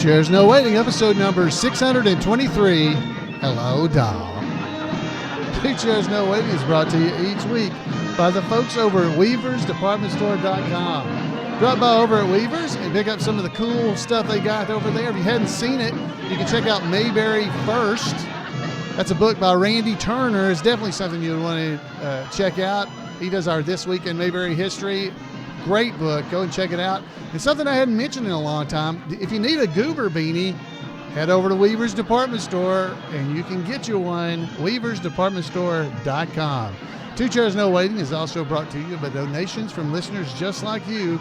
Chairs No Waiting, episode number 623, Hello Doll. Two Chairs No Waiting is brought to you each week by the folks over at WeaversDepartmentStore.com. Drop by over at Weavers and pick up some of the cool stuff they got over there. If you hadn't seen it, you can check out Mayberry First. That's a book by Randy Turner. It's definitely something you would want to check out. He does our This Week in Mayberry History. Great book. Go and check it out. It's something I hadn't mentioned in a long time. If you need a goober beanie, head over to Weaver's Department Store and you can get you one. WeaversDepartmentStore.com. Two Chairs No Waiting is also brought to you by donations from listeners just like you.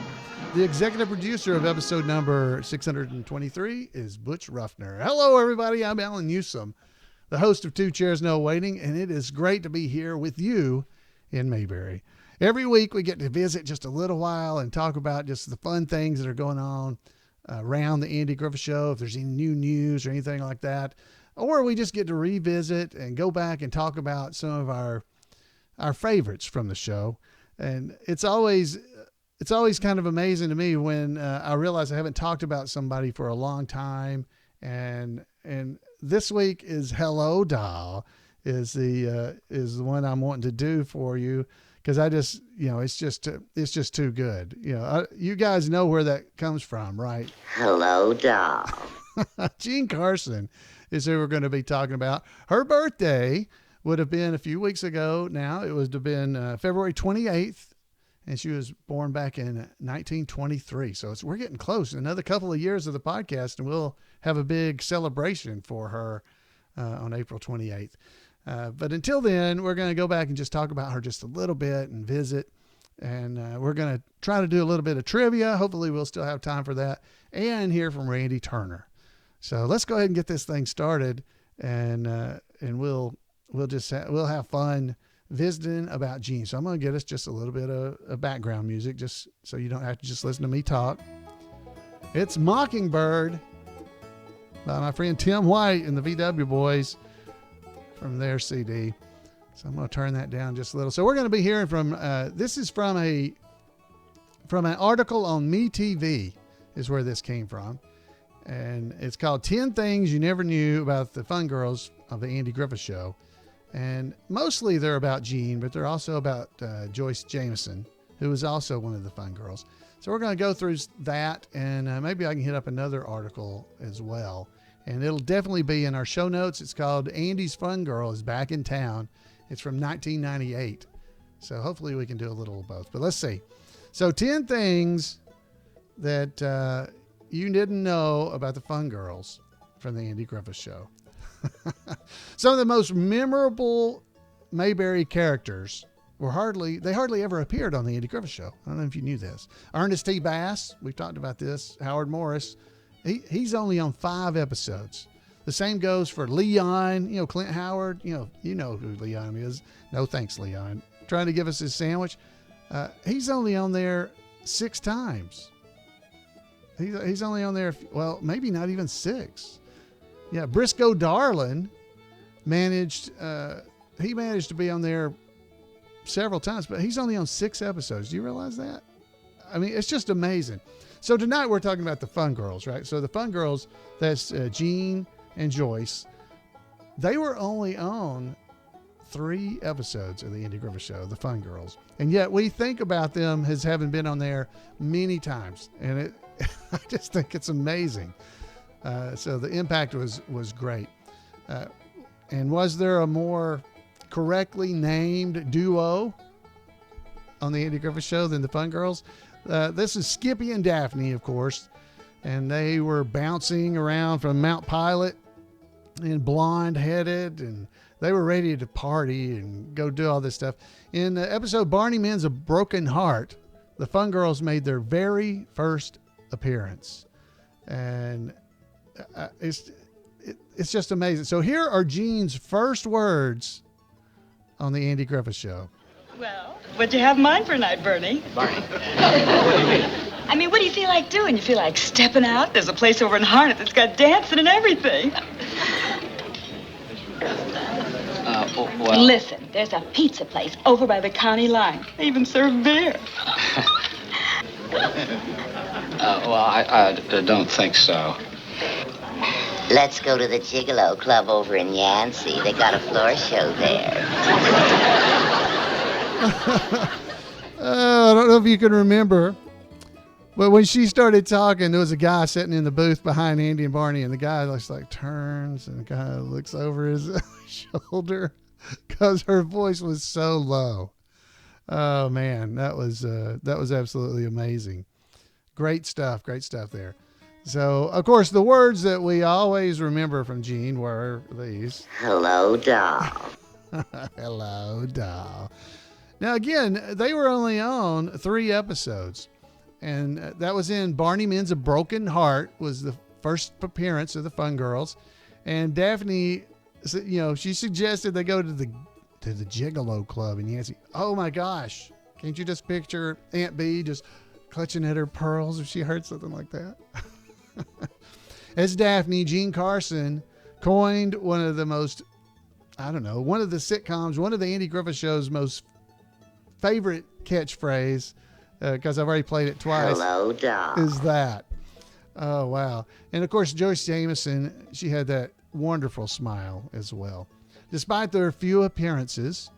The executive producer of episode number 623 is Butch Ruffner. Hello, everybody. I'm Alan Newsome, the host of Two Chairs No Waiting, and it is great to be here with you in Mayberry. Every week we get to visit just a little while and talk about just the fun things that are going on around the Andy Griffith Show, if there's any new news or anything like that. Or we just get to revisit and go back and talk about some of our favorites from the show. And it's always kind of amazing to me when I realize I haven't talked about somebody for a long time. And this week is Hello Doll is the one I'm wanting to do for you. Because I just, it's just too good. You guys know where that comes from, right? Hello, doll. Jean Carson is who we're going to be talking about. Her birthday would have been a few weeks ago now. It would have been February 28th, and she was born back in 1923. So we're getting close. Another couple of years of the podcast, and we'll have a big celebration for her on April 28th. But until then, we're going to go back and just talk about her just a little bit and visit. And we're going to try to do a little bit of trivia. Hopefully we'll still have time for that, and hear from Randy Turner. So let's go ahead and get this thing started, and we'll have fun visiting about Jean. So I'm going to get us just a little bit of background music, just so you don't have to just listen to me talk. It's Mockingbird by my friend Tim White and the VW Boys from their CD. So I'm going to turn that down just a little. So we're going to be hearing from, this is from an article on MeTV is where this came from. And it's called 10 Things You Never Knew About the Fun Girls of the Andy Griffith Show. And mostly they're about Jean, but they're also about Joyce Jameson, who is also one of the fun girls. So we're going to go through that, and maybe I can hit up another article as well. And it'll definitely be in our show notes. It's called Andy's Fun Girl is Back in Town. It's from 1998. So hopefully we can do a little of both. But let's see. So 10 things that you didn't know about the Fun Girls from the Andy Griffith Show. Some of the most memorable Mayberry characters hardly ever appeared on the Andy Griffith Show. I don't know if you knew this. Ernest T. Bass, we've talked about this. Howard Morris. He's only on 5 episodes. The same goes for Leon, Clint Howard, you know who Leon is. No thanks, Leon. Trying to give us his sandwich. He's only on there 6 times. He's only on there, well, maybe not even 6. Yeah, Briscoe Darling managed to be on there several times, but he's only on 6 episodes. Do you realize that? I mean, it's just amazing. So tonight we're talking about the Fun Girls, right? So the Fun Girls, that's Jean and Joyce. They were only on 3 episodes of the Andy Griffith Show, the Fun Girls. And yet we think about them as having been on there many times. And I just think it's amazing. So the impact was great. And was there a more correctly named duo on the Andy Griffith Show than the Fun Girls? This is Skippy and Daphne, of course, and they were bouncing around from Mount Pilot and blonde-headed, and they were ready to party and go do all this stuff. In the episode Barney Mends, A Broken Heart, the Fun Girls made their very first appearance, and it's just amazing. So here are Jean's first words on the Andy Griffith Show. Well, what'd you have in mind for a night, Bernie? Barney. What do you mean? I mean, what do you feel like doing? You feel like stepping out? There's a place over in Harnett that's got dancing and everything. Well... Listen, there's a pizza place over by the county line. They even serve beer. Well, I don't think so. Let's go to the Gigolo Club over in Yancey. They got a floor show there. I don't know if you can remember, but when she started talking, there was a guy sitting in the booth behind Andy and Barney, and the guy just like turns and kind of looks over his shoulder because her voice was so low. Oh man, that was absolutely amazing. Great stuff there. So, of course, the words that we always remember from Jean were these. Hello, doll. Hello, doll. Now, again, they were only on 3 episodes, and that was in Barney Mends' A Broken Heart was the first appearance of the Fun Girls, and Daphne, she suggested they go to the Gigolo Club in Yancey. Oh my gosh, can't you just picture Aunt Bee just clutching at her pearls if she heard something like that? As Daphne, Jean Carson coined one of the sitcoms, one of the Andy Griffith Show's most favorite catchphrase, because I've already played it twice. Hello, doll. Is that. Oh, wow. And of course, Joyce Jameson, she had that wonderful smile as well. Despite their few appearances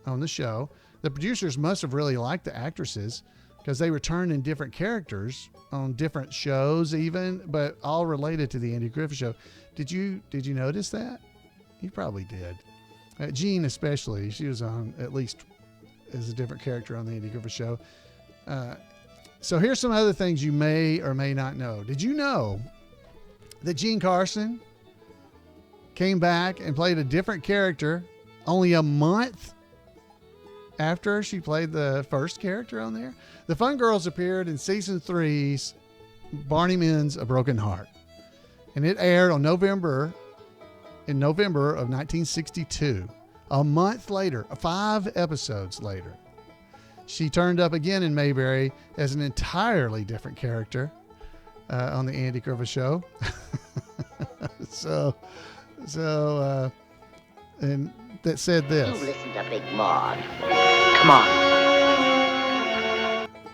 on the show, the producers must have really liked the actresses because they returned in different characters on different shows even, but all related to the Andy Griffith Show. Did you notice that? You probably did. Jean especially, she was on at least as a different character on the Andy Griffith Show. So here's some other things you may or may not know. Did you know that Jean Carson came back and played a different character only a month after she played the first character on there? The Fun Girls appeared in season 3's Barney Mends' A Broken Heart, and it aired in November of 1962. A month later, 5 episodes later, she turned up again in Mayberry as an entirely different character on the Andy Griffith Show. And that said this. You listen to Big Maud. Come on.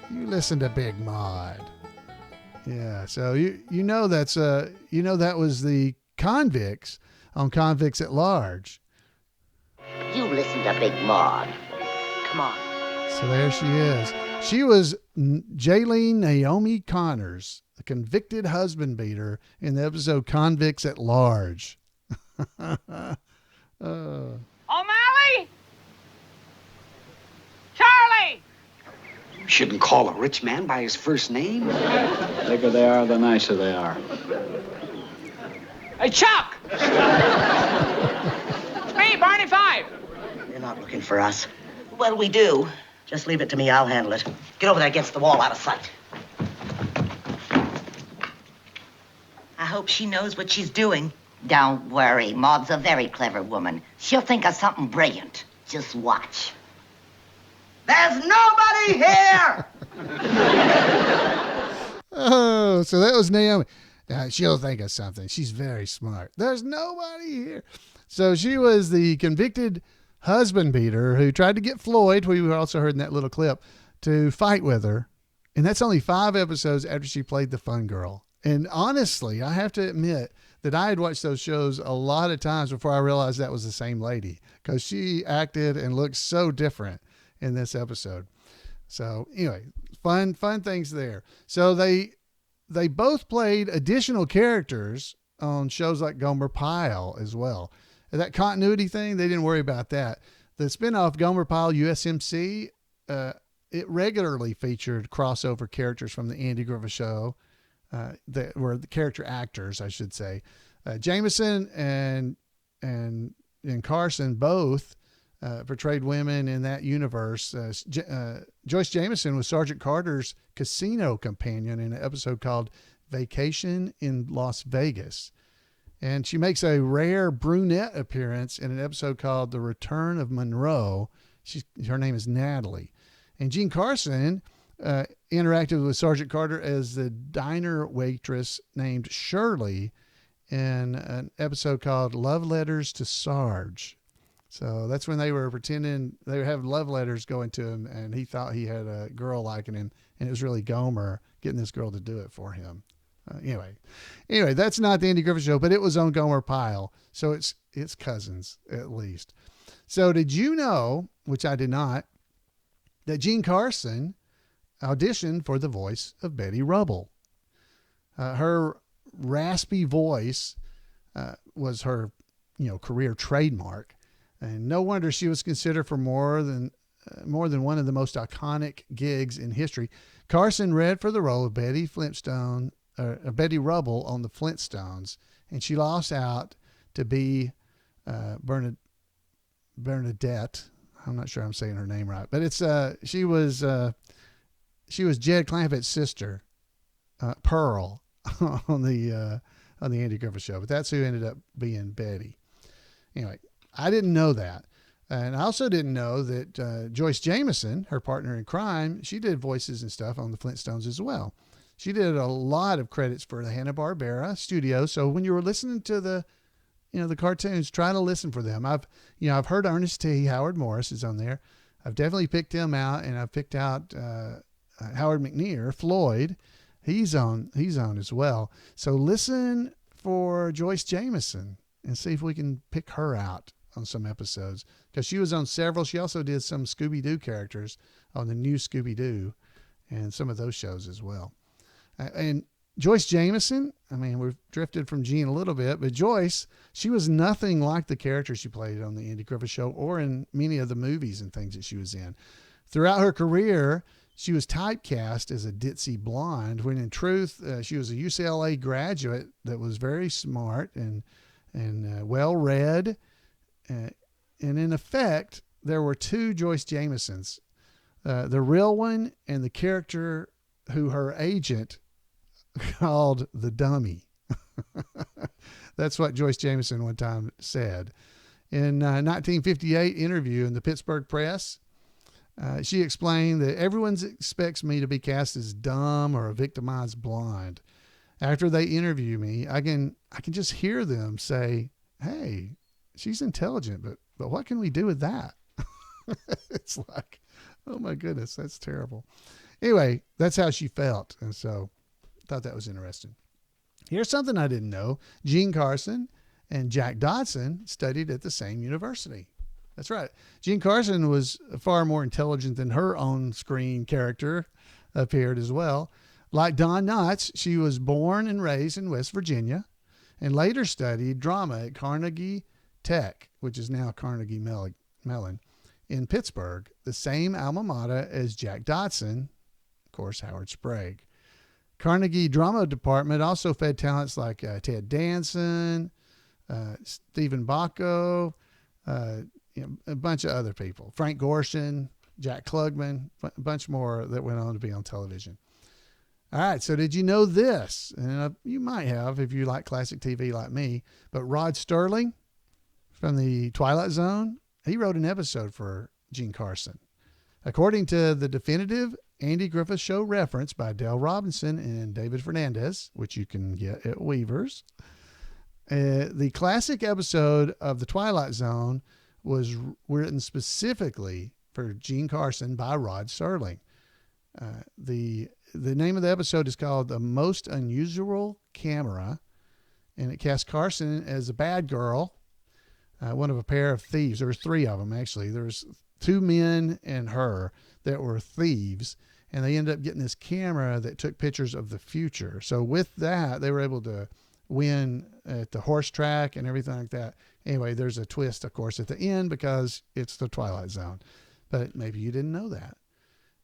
You listen to Big Maud. Yeah, so you know that was the Convicts on Convicts at Large. You listen to Big Maud. Come on. So there she is. She was Jaylene Naomi Connors, the convicted husband beater in the episode Convicts at Large. O'Malley? Charlie! You shouldn't call a rich man by his first name. The bigger they are, the nicer they are. Hey, Chuck! It's me, Barney 5. They're not looking for us. Well, we do. Just leave it to me. I'll handle it. Get over there against the wall out of sight. I hope she knows what she's doing. Don't worry. Maud's a very clever woman. She'll think of something brilliant. Just watch. There's nobody here! Oh, so that was Naomi. She'll think of something. She's very smart. There's nobody here. So she was the convicted husband beater who tried to get Floyd, who we also heard in that little clip, to fight with her. And that's only 5 episodes after she played the Fun Girl. And honestly, I have to admit that I had watched those shows a lot of times before I realized that was the same lady, because she acted and looked so different in this episode. So anyway, fun things there. So they both played additional characters on shows like Gomer Pyle as well. And that continuity thing, they didn't worry about that. The spinoff Gomer Pyle USMC, it regularly featured crossover characters from the Andy Griffith Show, that were the character actors, I should say. Jameson and Carson both portrayed women in that universe. Joyce Jameson was Sergeant Carter's casino companion in an episode called Vacation in Las Vegas. And she makes a rare brunette appearance in an episode called The Return of Monroe. Her name is Natalie. And Jean Carson interacted with Sergeant Carter as the diner waitress named Shirley in an episode called Love Letters to Sarge. So that's when they were pretending they were having love letters going to him, and he thought he had a girl liking him, and it was really Gomer getting this girl to do it for him. Anyway, that's not the Andy Griffith Show, but it was on Gomer Pyle, so it's cousins at least. So did you know, which I did not, that Jean Carson auditioned for the voice of Betty Rubble? Her raspy voice was her, career trademark, and no wonder she was considered for more than one of the most iconic gigs in history. Carson read for the role of Betty Rubble on the Flintstones, and she lost out to be Bernadette. I'm not sure I'm saying her name right, but she was Jed Clampett's sister, Pearl, on the Andy Griffith Show. But that's who ended up being Betty. Anyway, I didn't know that. And I also didn't know that Joyce Jameson, her partner in crime, she did voices and stuff on the Flintstones as well. She did a lot of credits for the Hanna-Barbera studio. So when you were listening to the cartoons, try to listen for them. I've heard Ernest T. Howard Morris is on there. I've definitely picked him out, and I've picked out Howard McNear, Floyd. He's on as well. So listen for Joyce Jameson and see if we can pick her out on some episodes, because she was on several. She also did some Scooby-Doo characters on the new Scooby-Doo and some of those shows as well. And Joyce Jameson, we've drifted from Jean a little bit, but Joyce, she was nothing like the character she played on the Andy Griffith Show or in many of the movies and things that she was in. Throughout her career, she was typecast as a ditzy blonde, when in truth, she was a UCLA graduate that was very smart and well-read. And in effect, there were two Joyce Jamesons, the real one and the character who her agent called the dummy. That's what Joyce Jameson one time said. In 1958 interview in the Pittsburgh Press, she explained that everyone expects me to be cast as dumb or a victimized blonde. After they interview me, I can just hear them say, "Hey, she's intelligent, but what can we do with that?" It's like, oh my goodness, that's terrible. Anyway, that's how she felt. And so I thought that was interesting. Here's something I didn't know. Jean Carson and Jack Dodson studied at the same university. That's right. Jean Carson was far more intelligent than her own screen character appeared as well. Like Don Knotts, she was born and raised in West Virginia and later studied drama at Carnegie Tech, which is now Carnegie Mellon, in Pittsburgh, the same alma mater as Jack Dodson, of course, Howard Sprague. Carnegie Drama Department also fed talents like Ted Danson, Stephen Bacco, a bunch of other people. Frank Gorshin, Jack Klugman, a bunch more that went on to be on television. All right, so did you know this? And you might have if you like classic TV like me, but Rod Serling from the Twilight Zone, he wrote an episode for Jean Carson. According to the definitive Andy Griffith Show reference by Dale Robinson and David Fernandez, which you can get at Weaver's, the classic episode of the Twilight Zone was written specifically for Jean Carson by Rod Serling. The name of the episode is called The Most Unusual Camera, and it cast Carson as a bad girl, one of a pair of thieves. There was three of them, actually. There's two men and her that were thieves, and they ended up getting this camera that took pictures of the future. So with that, they were able to win at the horse track and everything like that. Anyway, there's a twist, of course, at the end because it's the Twilight Zone. But maybe you didn't know that.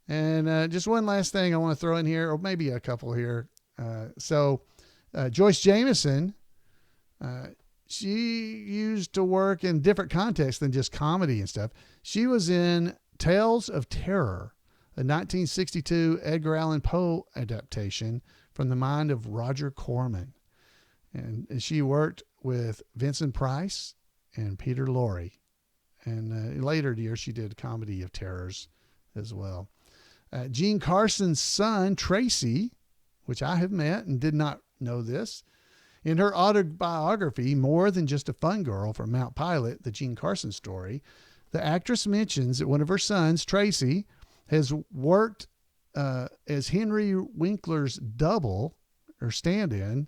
And just one last thing I want to throw in here, or maybe a couple here. Joyce Jameson, she used to work in different contexts than just comedy and stuff. She was in Tales of Terror, a 1962 Edgar Allan Poe adaptation from the mind of Roger Corman. And she worked with Vincent Price and Peter Lorre. And later years, she did Comedy of Terrors as well. Jean Carson's son, Tracy, which I have met and did not know this, in her autobiography, More Than Just a Fun Girl from Mount Pilot, the Jean Carson story, the actress mentions that one of her sons, Tracy, has worked as Henry Winkler's double or stand-in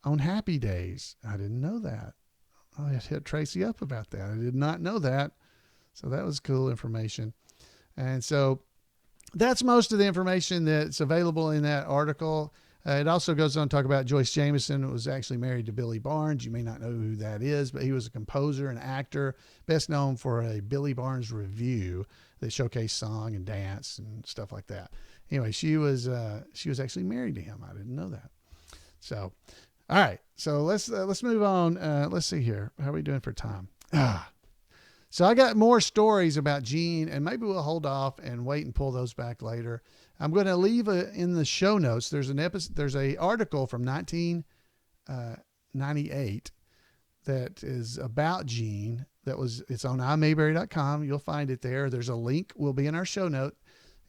on Happy Days. I didn't know that. I hit Tracy up about that. I did not know that. So that was cool information. And so that's most of the information that's available in that article. It also goes on to talk about Joyce Jameson, who was actually married to Billy Barnes. You may not know who that is, but he was a composer and actor, best known for a Billy Barnes review that showcased song and dance and stuff like that. Anyway, she was actually married to him. I didn't know that. So, all right. So let's move on. Let's see here. How are we doing for time? So I got more stories about Gene, and maybe we'll hold off and wait and pull those back later. I'm going to leave in the show notes. There's a article from 1998 that is about Gene. It's on imayberry.com. You'll find it there. There's a link. Will be in our show note,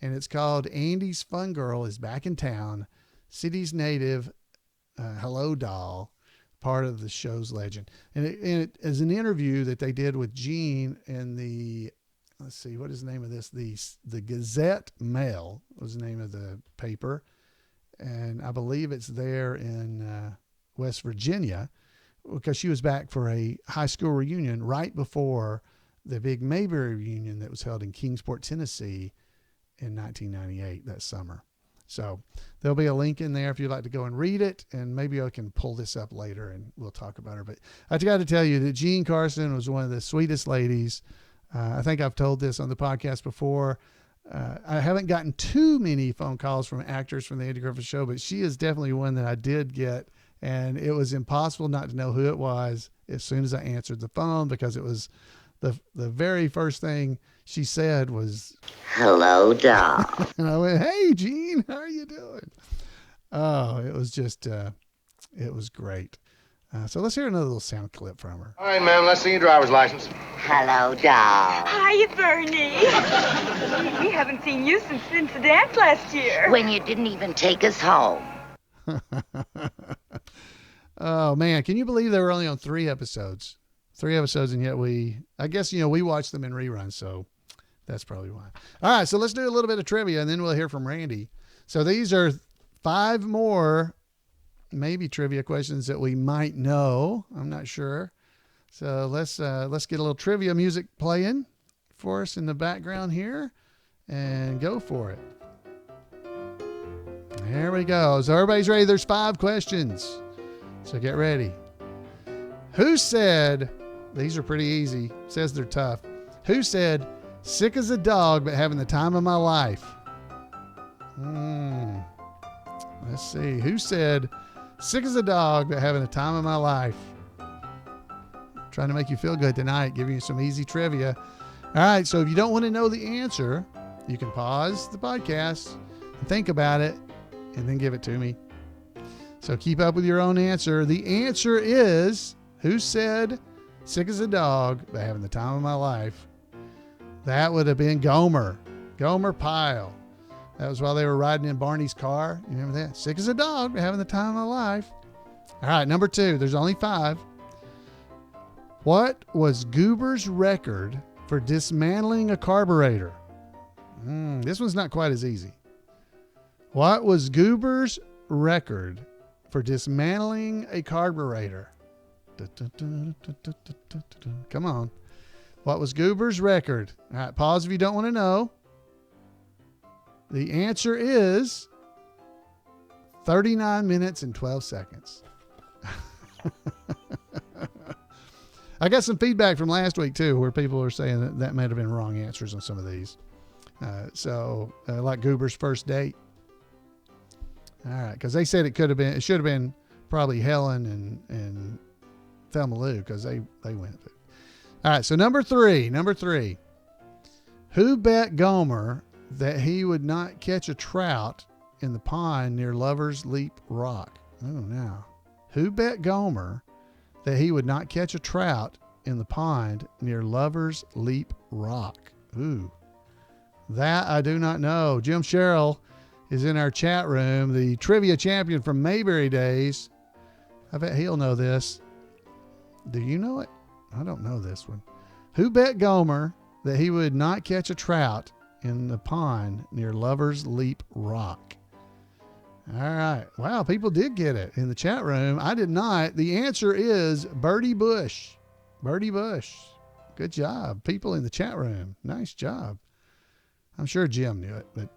and it's called "Andy's Fun Girl is Back in Town. City's Native Hello Doll." Part of the show's legend. And it is an interview that they did with Gene in the, let's see, what is the name of this? The Gazette Mail was the name of the paper. And I believe it's there in West Virginia, because she was back for a high school reunion right before the big Mayberry reunion that was held in Kingsport, Tennessee in 1998, that summer. So there'll be a link in there if you'd like to go and read it, and maybe I can pull this up later and we'll talk about her. But I got to tell you that Jean Carson was one of the sweetest ladies. I think I've told this on the podcast before. I haven't gotten too many phone calls from actors from the Andy Griffith Show, but she is definitely one that I did get, and it was impossible not to know who it was as soon as I answered the phone, because it was the very first thing she said was, "Hello, doll." And I went, "Hey, Gene, how are you doing?" Oh, it was just, it was great. So let's hear another little sound clip from her. All right, ma'am, let's see your driver's license. Hello, doll. Hiya, Bernie. We haven't seen you since the dance last year. When you didn't even take us home. Oh, man, can you believe they were only on 3 episodes? 3 episodes, and yet we watched them in reruns, so that's probably why. All right, so let's do a little bit of trivia, and then we'll hear from Randy. So these are 5 more maybe trivia questions that we might know. I'm not sure. So let's get a little trivia music playing for us in the background here, and go for it. There we go. So everybody's ready. There's 5 questions. So get ready. Who said... These are pretty easy. Says they're tough. Who said, "Sick as a dog, but having the time of my life"? Let's see. Who said, "Sick as a dog, but having the time of my life"? Trying to make you feel good tonight, giving you some easy trivia. All right. So if you don't want to know the answer, you can pause the podcast and think about it and then give it to me. So keep up with your own answer. The answer is, who said, "Sick as a dog, but having the time of my life"? That would have been Gomer Pyle. That was while they were riding in Barney's car. You remember that? Sick as a dog, but having the time of my life. All right, number 2. There's only 5. What was Goober's record for dismantling a carburetor? This one's not quite as easy. What was Goober's record for dismantling a carburetor? Come on. What was Goober's record? All right, pause if you don't want to know. The answer is 39 minutes and 12 seconds. I got some feedback from last week, too, where people are saying that might have been wrong answers on some of these. Like Goober's first date. All right, because they said it should have been probably Helen and Thelma Lou, because they went. All right, so number three. Who bet Gomer that he would not catch a trout in the pond near Lover's Leap Rock? Oh, now. Who bet Gomer that he would not catch a trout in the pond near Lover's Leap Rock? Ooh, that I do not know. Jim Sherrill is in our chat room, the trivia champion from Mayberry days. I bet he'll know this. Do you know it? I don't know this one. Who bet Gomer that he would not catch a trout in the pond near Lover's Leap Rock? All right. Wow, people did get it in the chat room. I did not. The answer is Bertie Bush. Bertie Bush. Good job. People in the chat room. Nice job. I'm sure Jim knew it, but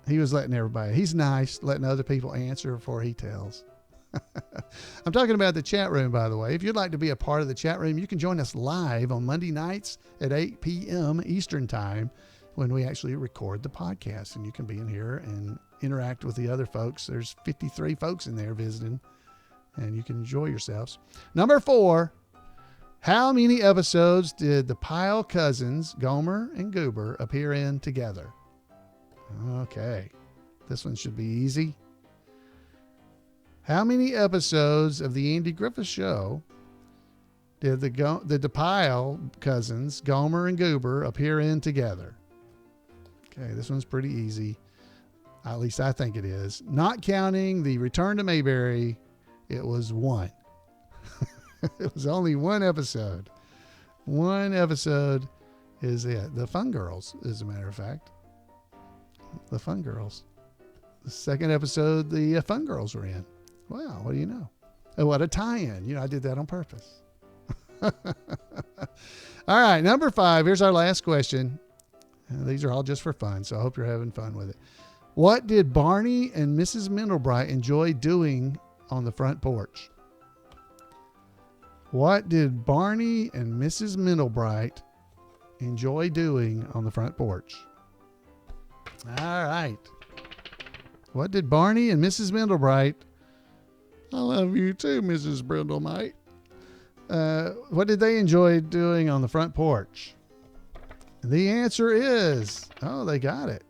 he was letting everybody. He's nice, letting other people answer before he tells. I'm talking about the chat room, by the way. If you'd like to be a part of the chat room, you can join us live on Monday nights at 8 p.m. Eastern Time when we actually record the podcast. And you can be in here and interact with the other folks. There's 53 folks in there visiting, and you can enjoy yourselves. Number 4, how many episodes did the Pyle cousins, Gomer and Goober, appear in together? Okay, this one should be easy. How many episodes of the Andy Griffith Show did the Pyle cousins, Gomer and Goober, appear in together? Okay, this one's pretty easy. At least I think it is. Not counting the Return to Mayberry, it was 1. It was only 1 episode. 1 episode is it. The Fun Girls, as a matter of fact. The Fun Girls. The second episode, the Fun Girls were in. Wow, what do you know? Oh, what a tie-in. You know, I did that on purpose. All right, number 5. Here's our last question. These are all just for fun, so I hope you're having fun with it. What did Barney and Mrs. Mendelbright enjoy doing on the front porch? What did Barney and Mrs. Mendelbright enjoy doing on the front porch? All right. What did Barney and Mrs. Mendelbright... I love you too, Mrs. Brindlemite. What did they enjoy doing on the front porch? The answer is... Oh, they got it.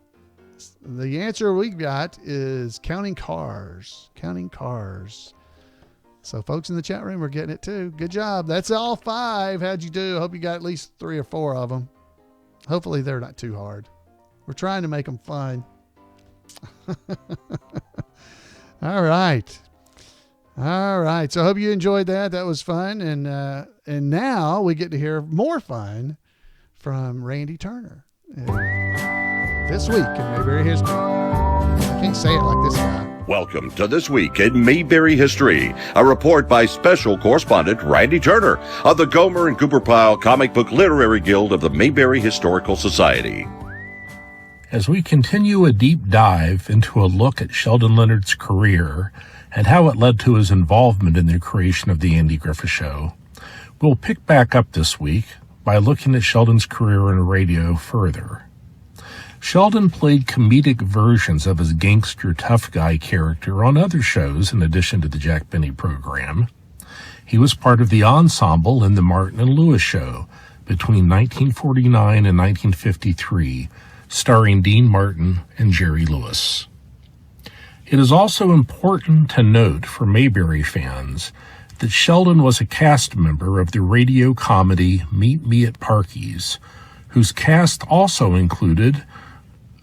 The answer we got is counting cars. Counting cars. So folks in the chat room are getting it too. Good job. That's all 5. How'd you do? I hope you got at least 3 or 4 of them. Hopefully they're not too hard. We're trying to make them fun. All right. All right. So I hope you enjoyed that. That was fun. And now we get to hear more fun from Randy Turner. This week in Mayberry History. I can't say it like this guy. Welcome to This Week in Mayberry History, a report by special correspondent Randy Turner of the Gomer and Goober Pyle Comic Book Literary Guild of the Mayberry Historical Society. As we continue a deep dive into a look at Sheldon Leonard's career and how it led to his involvement in the creation of the Andy Griffith Show, we'll pick back up this week by looking at Sheldon's career in radio further. Sheldon played comedic versions of his gangster tough guy character on other shows in addition to the Jack Benny program. He was part of the ensemble in the Martin and Lewis Show between 1949 and 1953, starring Dean Martin and Jerry Lewis. It is also important to note for Mayberry fans that Sheldon was a cast member of the radio comedy Meet Me at Parky's, whose cast also included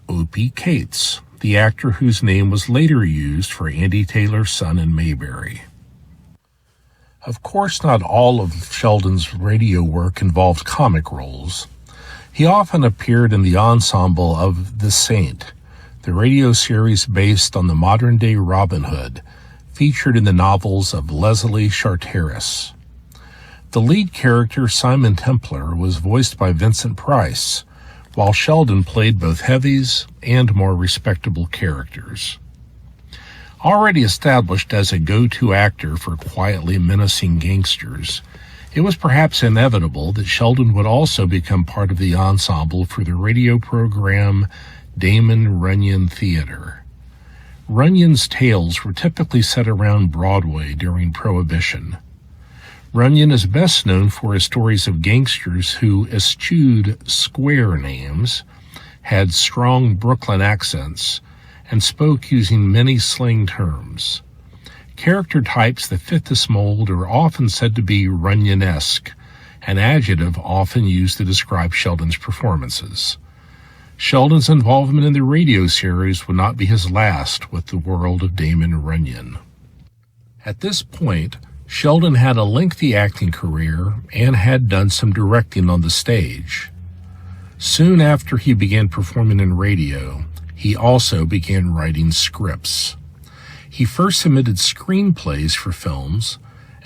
Opie Cates, the actor whose name was later used for Andy Taylor's son in Mayberry. Of course, not all of Sheldon's radio work involved comic roles. He often appeared in the ensemble of The Saint, the radio series based on the modern-day Robin Hood, featured in the novels of Leslie Charteris. The lead character, Simon Templar, was voiced by Vincent Price, while Sheldon played both heavies and more respectable characters. Already established as a go-to actor for quietly menacing gangsters, it was perhaps inevitable that Sheldon would also become part of the ensemble for the radio program Damon Runyon Theater. Runyon's tales were typically set around Broadway during Prohibition. Runyon is best known for his stories of gangsters who eschewed square names, had strong Brooklyn accents, and spoke using many slang terms. Character types that fit this mold are often said to be Runyon-esque, an adjective often used to describe Sheldon's performances. Sheldon's involvement in the radio series would not be his last with the world of Damon Runyon. At this point, Sheldon had a lengthy acting career and had done some directing on the stage. Soon after he began performing in radio, he also began writing scripts. He first submitted screenplays for films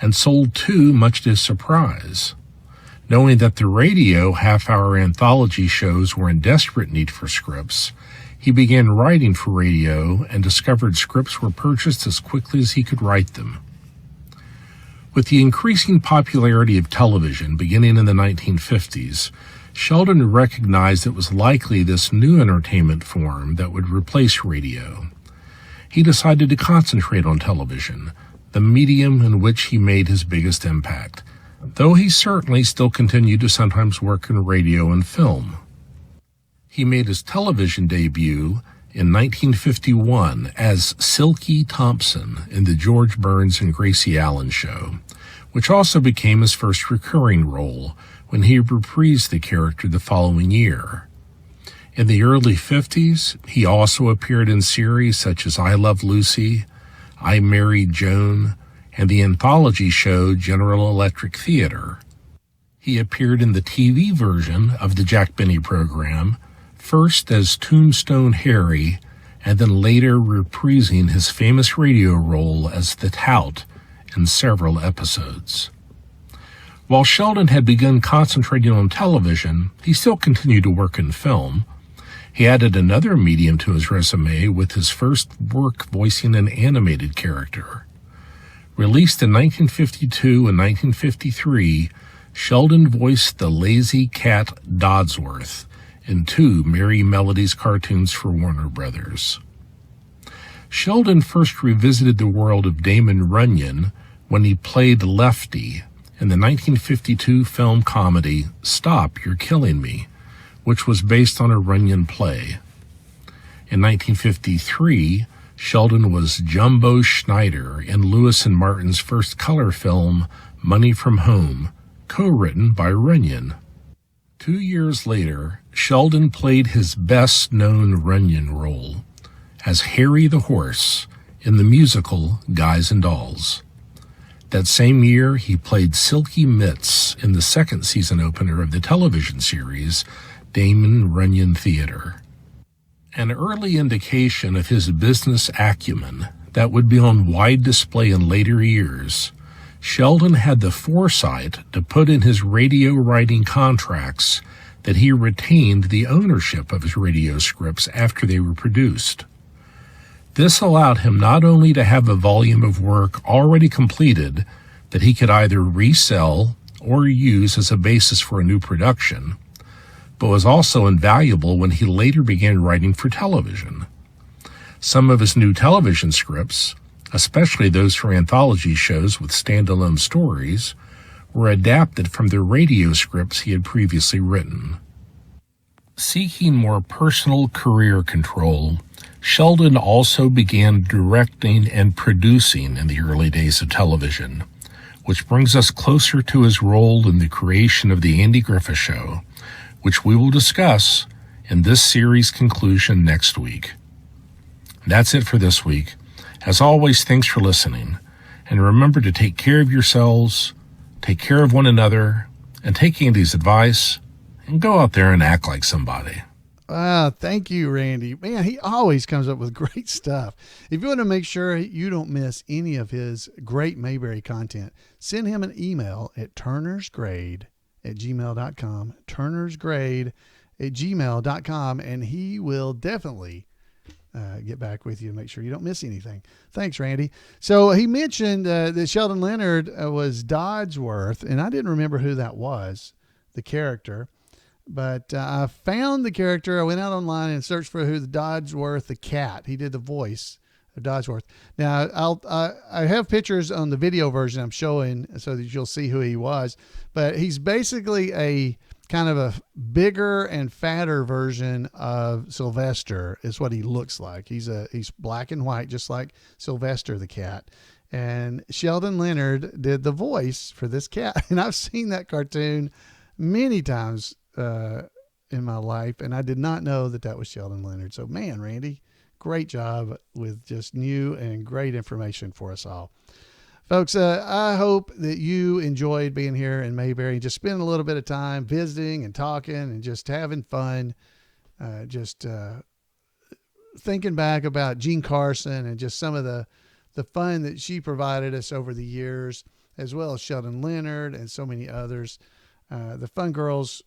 and sold 2 much to his surprise. Knowing that the radio half-hour anthology shows were in desperate need for scripts, he began writing for radio and discovered scripts were purchased as quickly as he could write them. With the increasing popularity of television beginning in the 1950s, Sheldon recognized it was likely this new entertainment form that would replace radio. He decided to concentrate on television, the medium in which he made his biggest impact, though he certainly still continued to sometimes work in radio and film. He made his television debut in 1951 as Silky Thompson in the George Burns and Gracie Allen Show, which also became his first recurring role when he reprised the character the following year. In the early 50s, he also appeared in series such as I Love Lucy, I Married Joan, and the anthology show General Electric Theater. He appeared in the TV version of the Jack Benny program, first as Tombstone Harry, and then later reprising his famous radio role as the Tout in several episodes. While Sheldon had begun concentrating on television, he still continued to work in film. He added another medium to his resume with his first work voicing an animated character. Released in 1952 and 1953, Sheldon voiced the lazy cat Dodsworth in 2 Merry Melodies cartoons for Warner Brothers. Sheldon first revisited the world of Damon Runyon when he played Lefty in the 1952 film comedy Stop, You're Killing Me, which was based on a Runyon play. In 1953, Sheldon was Jumbo Schneider in Lewis and Martin's first color film, Money from Home, co-written by Runyon. 2 years later, Sheldon played his best-known Runyon role as Harry the Horse in the musical Guys and Dolls. That same year, he played Silky Mitts in the second season opener of the television series Damon Runyon Theater. An early indication of his business acumen that would be on wide display in later years, Sheldon had the foresight to put in his radio writing contracts that he retained the ownership of his radio scripts after they were produced. This allowed him not only to have a volume of work already completed that he could either resell or use as a basis for a new production, but was also invaluable when he later began writing for television. Some of his new television scripts, especially those for anthology shows with standalone stories, were adapted from the radio scripts he had previously written. Seeking more personal career control, Sheldon also began directing and producing in the early days of television, which brings us closer to his role in the creation of The Andy Griffith Show, which we will discuss in this series' conclusion next week. That's it for this week. As always, thanks for listening, and remember to take care of yourselves, take care of one another, and take Andy's advice, and go out there and act like somebody. Thank you, Randy. Man, he always comes up with great stuff. If you want to make sure you don't miss any of his great Mayberry content, send him an email at turnersgrade@gmail.com, turnersgrade@gmail.com, and he will definitely get back with you and make sure you don't miss anything. Thanks, Randy. So he mentioned that Sheldon Leonard was Dodsworth, and I didn't remember who that was, the character. But I found the character. I went out online and searched for who the Dodsworth, the cat. He did the voice of Dodsworth. Now, I have pictures on the video version I'm showing so that you'll see who he was. But he's basically a kind of a bigger and fatter version of Sylvester is what he looks like. He's black and white, just like Sylvester the cat. And Sheldon Leonard did the voice for this cat. And I've seen that cartoon many times in my life, and I did not know that was Sheldon Leonard. So, man, Randy, great job with just new and great information for us all. Folks, I hope that you enjoyed being here in Mayberry and just spending a little bit of time visiting and talking and just having fun, thinking back about Gene Carson and just some of the the fun that she provided us over the years, as well as Sheldon Leonard and so many others. The Fun Girls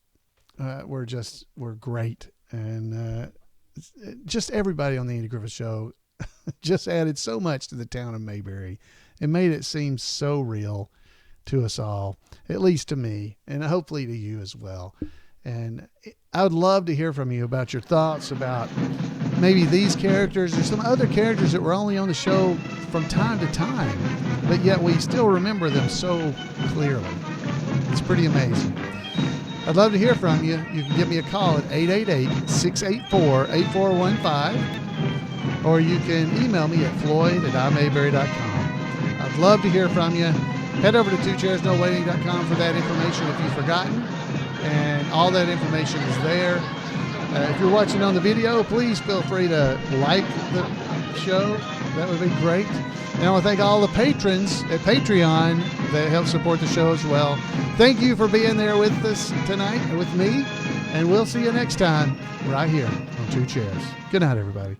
were great. And just everybody on the Andy Griffith Show just added so much to the town of Mayberry. It made it seem so real to us all, at least to me, and hopefully to you as well. And I would love to hear from you about your thoughts about maybe these characters or some other characters that were only on the show from time to time, but yet we still remember them so clearly. It's pretty amazing. I'd love to hear from you. You can give me a call at 888-684-8415, or you can email me at floyd@imayberry.com. I'd love to hear from you. Head over to twocairsnowaiting.com for that information if you've forgotten, and all that information is there. If you're watching on the video, please feel free to like the show. That would be great. And I want to thank all the patrons at Patreon that help support the show as well. Thank you for being there with us tonight and with me. And we'll see you next time right here on Two Chairs. Good night, everybody.